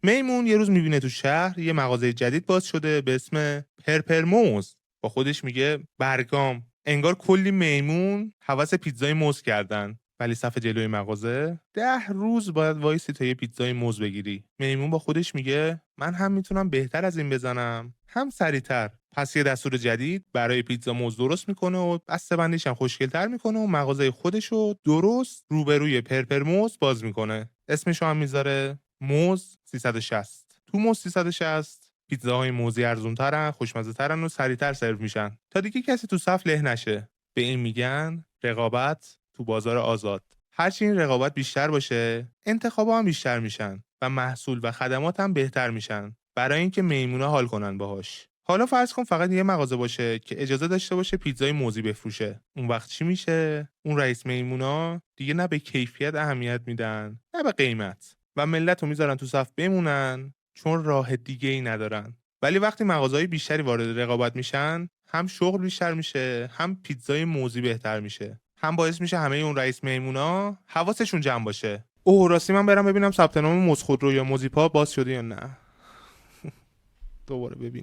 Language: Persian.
میمون یه روز میبینه تو شهر یه مغازه جدید باز شده به اسم پرپر موز. با خودش میگه برگام، انگار کلی میمون هوس پیتزای موز کردن. ولی صف جلوی مغازه 10 روز باید وایسی تا یه پیتزای موز بگیری. میمون با خودش میگه من هم میتونم بهتر از این بزنم هم سریعتر. پس یه دستور جدید برای پیتزا موز درست میکنه و بسته‌بندیش هم خوشگل‌تر میکنه و مغازه خودشو درست روبروی پرپر موز باز میکنه. اسمشو هم میذاره موز 360. تو موز 360 پیتزاهای موزی ارزون‌ترن، خوشمزه‌ترن و سریعتر سرو میشن تا دیگه کسی تو صف له نشه. به این میگن رقابت تو بازار آزاد. هرچی این رقابت بیشتر باشه، انتخابا هم بیشتر میشن و محصول و خدمات هم بهتر میشن برای اینکه میمونا حال کنن باهاش. حالا فرض کن فقط یه مغازه باشه که اجازه داشته باشه پیتزای موزی بفروشه. اون وقت چی میشه؟ اون رئیس میمونا دیگه نه به کیفیت اهمیت میدن، نه به قیمت. و ملت رو میذارن تو صف بمونن چون راه دیگه ای ندارن. ولی وقتی مغازهای بیشتری وارد رقابت میشن، هم شغل بیشتر میشه، هم پیتزای موزی بهتر میشه، هم باعث میشه همه اون رئیس میمونا حواسشون جمع باشه. اوه راستی من برم ببینم ثبت نام موز خودرو یا موزیپا باز شده یا نه. دوباره ببین.